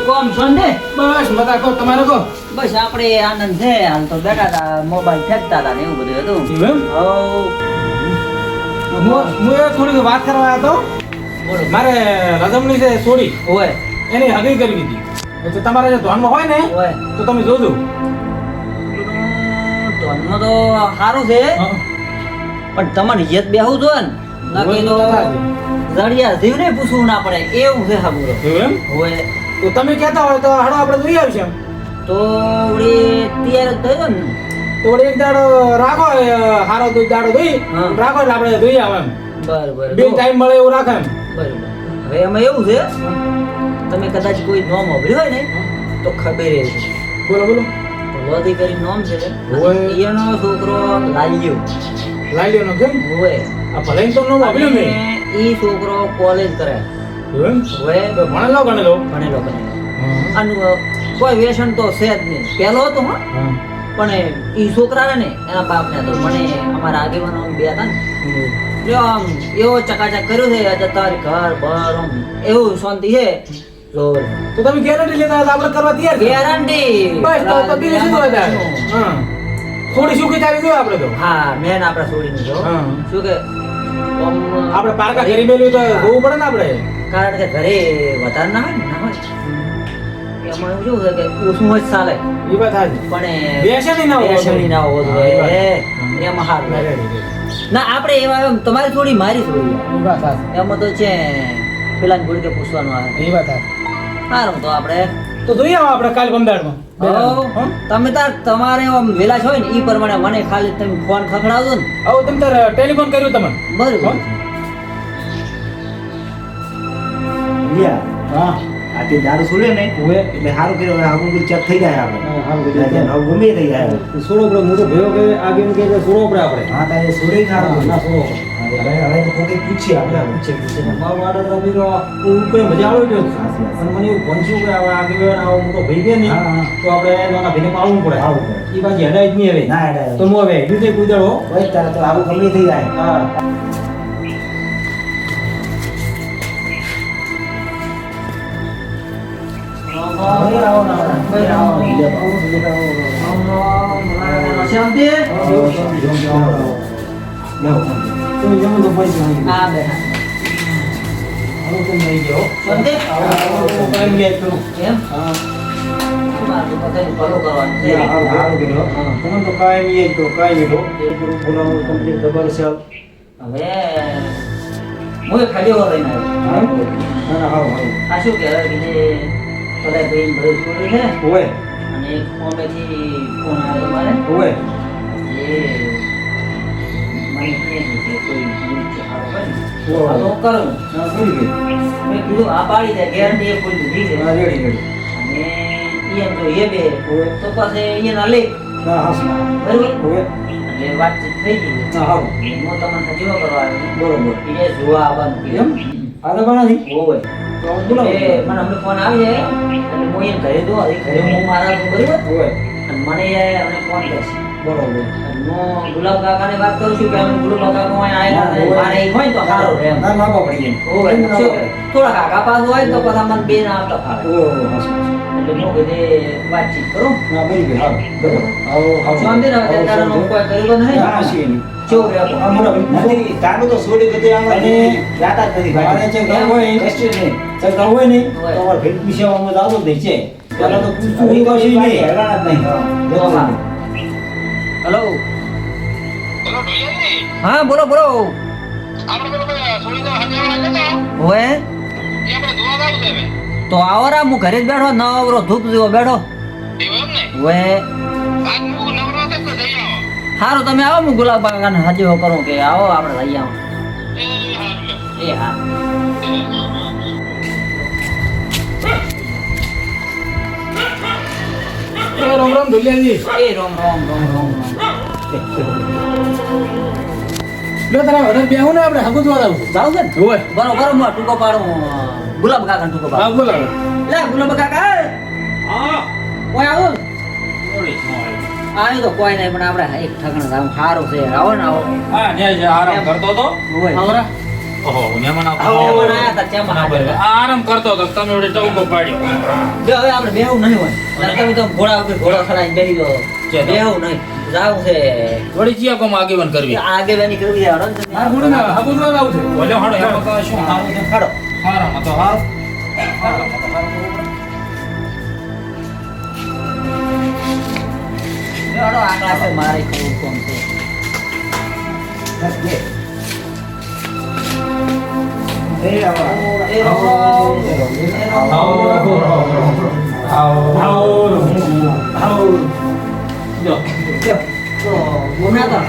કોમ છો ને? બસ મજા કહો તમારે કહો. બસ આપણે આનંદ છે હાલ તો બેઠા હતા મોબાઈલ ફેંકતા હતા ને એવું બધું હતું. એવું એમ? હું એ થોડીક વાત કરવા આવ્યો હતો. બોલો. મારે રજમની છે સોડી ઓય એની હગી કરવી હતી. એટલે તમારે જો ધ્યાનમાં હોય ને ઓય તો તમે જોજો. ધોનમાં તો સારું છે પણ તમારે યત બેહવું જોઈએ ને નક્કી તો જડિયા જીવને પૂછવું ના પડે એવું છે હાબુરો. એવું એમ? ઓય તો તમે કહેતા હોય તો હાડો આપણે જોઈ આવશું. તો વળી તૈયાર જ થયો ને. તો વળી એક દાડો રાખો હારો દાડો જોઈ હા. રાખો એટલે આપણે જોઈ આવે એમ. બરાબર બે ટાઈમ મળે એવું રાખે એમ. બરાબર. હવે એમાં એવું છે તમે કદાચ કોઈ નોમ સાંભળ્યું હોય ને તો ખબર એ છે. બોલો બોલો. ભગવતી કરી નોમ છે ઓય. એનો છોકરો લાલ્યો લાલ્યો નો કેમ? હોય આ ભલે તો નો મોકલ્યો મેં. ઈ છોકરો કોલેજ કરે એવું એમ? હોય તો ભણેલો ગણેલો. ભણેલો અને કોઈ વ્યસન તો છે જ નહીં પહેલો હતો હા પણ ઈ છોકરા ને એના બાપને હતો મને અમારા આગેવાનો બે હતા ને એટલે આમ એવો ચકાચક કર્યો છે આજે તારી ઘર બાર આમ એવું શાંતિ છે જોર તો તમે ગેરંટી લેતા હતા આપણે કરવા તૈયાર છે. ગેરંટી બસ તો બીજું શું હોય તારે? હા. થોડી સુખી ચાલી જોઈએ આપણે તો. હા મેન આપડા છોડીને જો હા. શું કે આમ આપણે પારકા ઘરી મેલ્યું તો જોવું પડે ને આપણે. કારણ કે ઘરે વધારે ના હોય ને ના હોય એમાં એવું કેવું છે કે ઓછું હોય તો ચાલે એ વાત સાચી. પણ વ્યસની ના હોવું વ્યસની ના હોવું હા, એ વાત. જોઈએ એમાં હારું ના આપણે એવા એમ તમારી થોડી મારી થોડી એ વાત સાચી. એમાં તો છે પેલા ગુડ કે પૂછવાનું આવે એ વાત સાચી. સારું તો આપણે તો જોઈએ આવો આપણે કાલ ગમદાડમાં. તમે તાર તમારે આમ વેલા છો ને ઈ પ્રમાણે મને ખાલી તમે ફોન ખખડાવજો ને આવો તમે તાર ટેલિફોન કર્યું તમે. બરોબર હા. આ તે દારૂ છોડે ને ઓએ. એટલે સારું કર્યું હવે આપણું ચેક થઈ જાય આપણે હારું એટલે હવે ગમે થઈ જાય સોડો પડે હું તો ભેગો કે આગે એમ કે સોડો પડે આપણે. હા તારે છોડે સારું ના કર્યું. સોડો. હવે હવે તો કોઈ પૂછીએ આપણે મારું આડો તો બીજો ઉકળે મજા આવે છે. સાચી વાત. અને મને એવું પંચ્યું કે હવે આગે આવો મોટો ભાઈ કે નહીં હા, હા. તો આપણે નાના ભાઈને પાડવું પડે. આવવું પડે. એ બાજુ હેડાય જ નહીં હવે. ના હેડાય. તો હું હવે હેડ્યું છે કોઈ દાડો. ભાઈ તારે તો આવું ગમે થઈ જાય હા. ભાઈ આવો ના ભાઈ આવો શાંતિ તમે જમો તો પૈસા નહીં. હા બેઠા આવું કેમ નહીં ગયો? શાંતિ આવું કાંઈ નહીં યાદ કરું. એમ હા. મારે તો બધાને ફોલો કરવાનું છે સારું કર્યું. હા. તમે તો કાંઈ નહીં યાદ કરો, કાંઈ નહીં કરો. બોલાવો કમ્પ્લીટ ખબર છે. હવે હું ખાલી ઓર લઈને આવ્યો ના ના હારું હારું. આ શું કહેવાય કે જે બધા ભાઈ બધું છોડ્યું છે ઓય અને એક ફોમેથી ફોન આવ્યો મારે ઓય. એ મને કહે છે કે કોઈ ભૂલ છે સારો હોય ને ઓહો. આ તો હું કરું ના પૂરી ગઈ. મેં કીધું આ પાડી દે ગેરંટી એ પૂરી દીધી છે ના રેડી રેડી. અને એમ તો એ બે ઓય. તો પછી એના લે ના હાસ ના. બરોબર ઓય. એટલે વાતચીત થઈ ગઈ ના હારું. હું તમને સજીવો કરવા આવ્યો બરોબર. એ જોવા આવવાનું એમ? આ તો બનાવી. હોય તો હું બોલાવું. મને હમણાં ફોન આવી જાય એટલે હું એને ઘરે દો ઘરે હું મારા તો બરોબર ઓય. અને મને અમને ફોન કરશે બરોબર. અને હું ગુલાબ કાકાને વાત કરું છું કે અમે ગુલાબ કાકા અહીં આવેલા છે. મારે ઈ હોય ને તો સારું રહે એમ. ના ના પડી એમ. હોય શું કરે? થોડા કાકા પાસે હોય તો પછી મને બે ના આવતા ફાવે ઓહો હાસ. એટલે હું કીધે વાતચીત કરું ના બની ગઈ હારું. બરોબર. આવો આવો. શાંતિ ને હવે તારા નો કોઈ કર્યો નહીં ના છે નહીં. કેવું રહે આ મોટા ભાઈ. નથી તારું તો છોડી ગયું આમાં અને યાદ જ નથી મારે ભાઈ જે કરવું હોય કશું નહીં. જે કરવું હોય ને હોય. તો અમારે ભેટ વિષયમાં દાદો જ દઈ છે. પહેલા તો પૂછવું હવે નહીં તો કશું નહીં નહીં. હેરાન જ નહીં તો હા. હેલો હા બોલો બોલો હોય તો આવરા હું ઘરે જ બેઠો નવરો ધૂપ જેવો બેઠો હોય સારું તમે આવો હું ગુલાબ કાકાને હાજીઓ કરું કે આવો આપણે લઈ આવો એ હા રામ રામ ધુલિયાજી. એ રોમ રોમ રોમ રોમ લો તારા ઘરે બેહું ને આપણે હગું જોવા જાવું. જાવ છે ને હોય. બરોબર હું આ ટૂંકો પાડું ગુલાબ કાકા ટૂંકો હા પાડું બોલો. લે ગુલાબ કાકા હા. કોઈ આવો મોડી નો આવી. આવ્યું તો કોઈ નહીં પણ આપણે એક ઠગણ સારું છે આવો ને આવો હા ને જે આરામ કરતો તો. હોય આવરા. ઓહો મહેમાન આવતા મહેમાન આયા હતા, ચા માં હાજર. આરામ કરતો હતો તમે ઓડે ટવકો પાડ્યો જો હવે આપણે બેહવું નહીં હોય. તમે તો ઘોડા ઉપર ઘોડો ચડાવીને બેસી ગયો. ચાલો. બેહવું નહીં. જાવું છે. વળી ચિયા કોમ આગેવાન કરવી આગેવાની કરવી છે, હળો ને તમે. મારે થોડું ના હાબુ ના આવું છે બોલો હાડો એમાં તો શું આવું છે, ખડો. હારામાં તો હારો જો હળો, આકડા છે, મારે કરવું કોમ છે. એ આવો. એ રહો. જો તો ગુનાતા.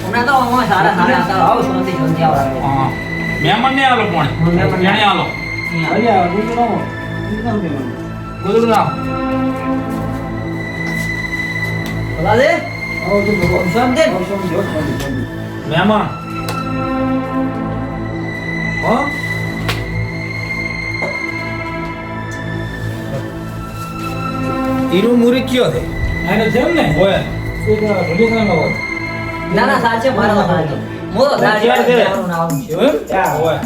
ગુનાતા ઓમાં સારા સારા હતા. આવો શાંતિ શાંતિ આવો. હા મહેમાન ને આલો કોણ મહેમાન ને એને આલો ગુરુ રામ ભલા દે. શાંતિ. મહેમાન હો ઈરો મુરી કયો છે આને જેમ ને ઓય એક ઘડી ના હોય ના ના સાચે મારો સાચો. મોરો દાઢી ક્યાં છે? આવવાનું ને આવવાનું. એવું ઓય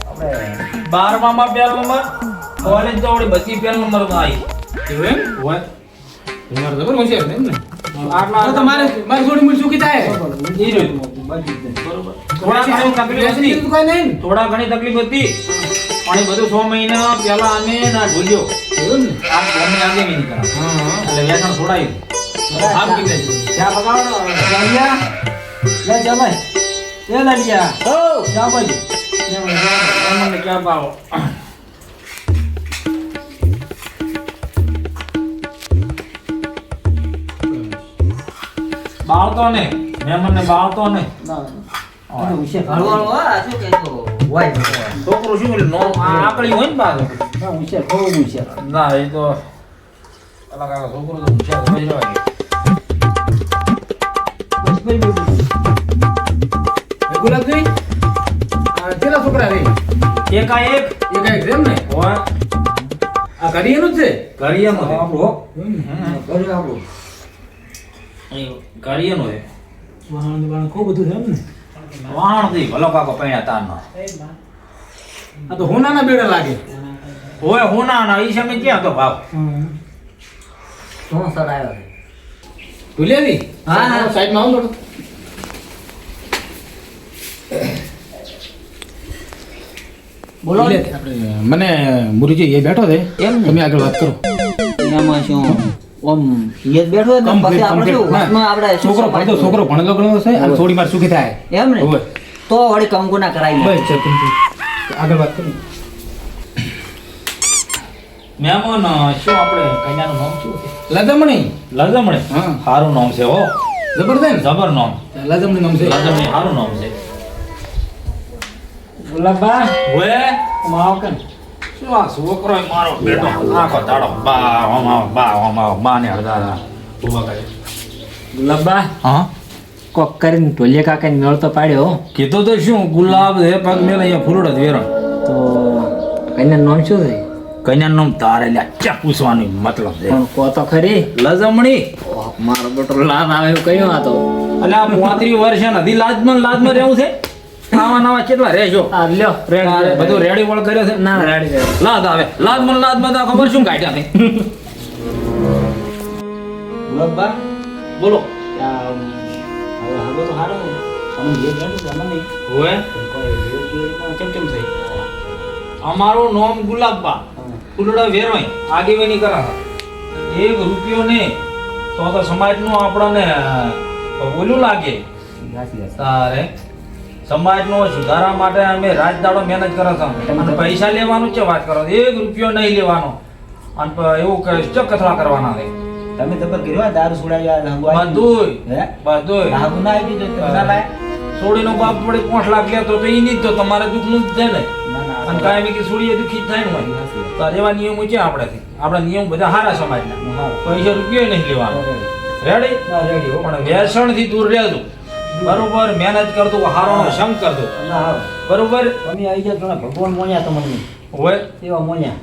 આપણે 12માં પહેલો નંબર કોલેજ તો ઓડી બધી પહેલો નંબર માં આવી એવું એમ ઓય તમારે જબર હોશિયાર છે એમ ને આટલા તો તમારે મારી જોડી મૂળ સુખી થાય ઈરો બરોબર થોડા ઘણી તકલીફ હતી કોઈ નહીં થોડા ઘણી તકલીફ હતી પણ એ બધું 6 મહિના પહેલા અમે ના ભૂલ્યો એવું ને આ ગમે આગે નહીં કરા હા એટલે વ્યસન છોડાયું આમ કીધે ચા પકાવવાનો. લાલિયા. લે જમાઈ. એ લાલિયા. ઓ ચા બાજુ. મને ક્યાં પાવો બાળતો ને મહેમાન ને બાળતો ને ના હોશિયાર. હળવો હળવો, આ શું કહેતો? વાય ભગવાન. છોકરો શું બોલે નો આકડી હોય ને પાછો ના હોશિયાર. બહુ હોશિયાર. ના એ તો પેલા કાકા છોકરો તો હોશિયાર થઈ જવાય ગુલાબજી આ કેટલા છોકરા રે એકાએક એક એક છે એમ ને હોય આ ઘડી એનું જ છે ઘડિયાનો છે આપણો. એમ ને? ઘરે આપણો. ઘડિયાનો છે વાહન વાહન ખૂબ બધું છે એમ ને વાહણ થી ભલો કાકો પૈણા તારનો આ તો હોનાના બેડા લાગે હોય હોના ના ઈ સમય ક્યાં તો ભાવ શું સર આવ્યો છે? ભૂલ્યાની હા, હા. સાઈડમાં આવો થોડું બોલો ને. આપણે મને મુરીજી એ બેઠો છે એમ ને? તમે આગળ વાત કરો એમાં શું ઓમ યે બેઠો હોય ને પછી આપણે શું વાતમાં આપણે શું છોકરો ભણતો સમાજનું? છોકરો ભણેલો ગણેલો છે અને થોડી વાર સુખી થાય એમ ને? હોય. તો વળી કંકુ ના કરાવી લે. બસ ચાલ તમે આગળ વાત કરો મહેમાન શું આપણે કન્યાનું નામ શું છે લજમણી લજમણે હા. સારું નામ છે હો જબરદસ્ત જબર નામ લજમણી નામ છે લજમણી સારું નામ છે ગુલાબા ઓએ માવ કે શું આ છોકરો ય મારો બેટો આખો દાડો બા ને હળદાદા ઉભા કરે ગુલાબા હા કોક કરીને ઢોલિયા કાકાને મેળ તો પાડ્યો હો. કીધું તો શું ગુલાબ હે પગ મેલે અહીંયા ફૂલડો જ વેરણ તો કન્યાનું નામ શું છે કન્યાનું નામ તારે લ્યા ચા પૂછવાનું મતલબ છે પણ કો તો ખરી લજમણી ઓહ, મારો બેટો લાદ આવે એવું કહ્યું આ તો એટલે આ 35 વર્ષ છે નથી લાજમાં રહેવું છે આવા નવા કેટલા રહેશો આ લ્યો તારે બધું રેડી વળ કર્યો છે ના રેડી રેડી લાદ આવે લાદમાં તો ખબર શું કાઢ્યા છે ગુલાબબા. બોલો હવે હવે તો હારો ને. અમે જે બેઠું છે અમને નહીં. હોય કોઈ વેચીમાં ચમચમ થઈ. અમારું નામ ગુલાબબા હા. ફૂલડા વેરવાય આગેવાની કરા એક રૂપિયો ને તો સમાજનું આપણને ઓલું લાગે સાચી વાત. તારે સમાજનો સુધારા માટે અમે રાત દાડો મહેનત કરો છો અને પૈસા લેવાનું છે વાત કરો એક રૂપિયો નહીં લેવાનો અને એવું કે કથળા કરવાના છે તમે જબર કર્યો આ દારૂ છોડાવ્યા હંગવા બધુંય હે બધુંય હાગુ ના આવી દીધું તમે ના લાયા? સોડીનો બાપ વળી 5 લાખ લેતો તો ઈ નહીં તો તમારે દુઃખનું જ છે ને ના ના અને કાંઈ બી સોડીએ દુઃખી જ થાય ને હોય તો આ એવા નિયમો છે આપણાથી આપણા નિયમ બધા સારા સમાજના હા. પૈસા રૂપિયો નહીં લેવાનો રેડી ના રેડી હો. પણ વ્યસનથી દૂર રહેજો બરોબર મહેનત કરતો હારોનો સંગ કરતો ના આવો. બરોબર તમે આવી જાઓ થોડા ભગવાન મોન્યા તમને હોય એવા મોન્યા.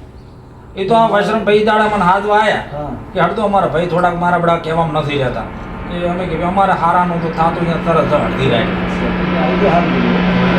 એ તો આ વૈશ્રમ ભાઈ દાડા મને હાથવા આયા હા. કે હડતો અમારા ભાઈ થોડાક મારા બડા કહેવામાં નથી રહેતા કે અમે કીધું અમારે હારાનું તો થાતું ત્યાં તરત જ અડધી રાત આઈડિયા સારું કીધું.